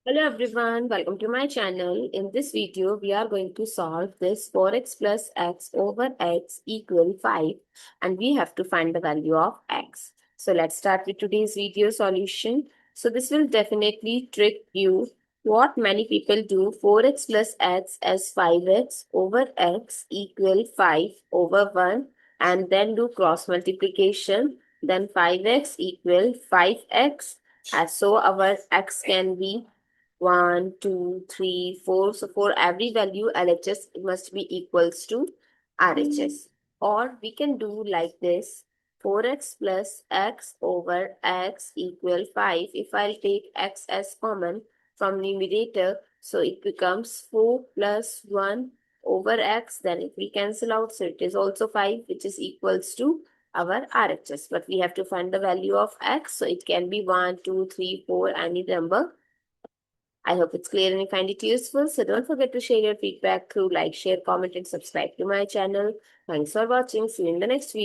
Hello everyone, welcome to my channel. In this video, we are going to solve this 4x plus x over x equal 5 and we have to find the value of x. So let's start with today's video solution. So this will definitely trick you. What many people do 4x plus x as 5x over x equal 5 over 1 and then do cross multiplication. Then 5x equal 5x. So our x can be 1, 2, 3, 4. So for every value, LHS must be equals to RHS. Or we can do like this. 4x plus x over x equal 5. If I'll take x as common from numerator, so it becomes 4 plus 1 over x. Then if we cancel out, so it is also 5, which is equals to our RHS. But we have to find the value of x. So it can be 1, 2, 3, 4, any number. I hope it's clear and you find it useful. So don't forget to share your feedback through like, share, comment, and subscribe to my channel. Thanks for watching. See you in the next video.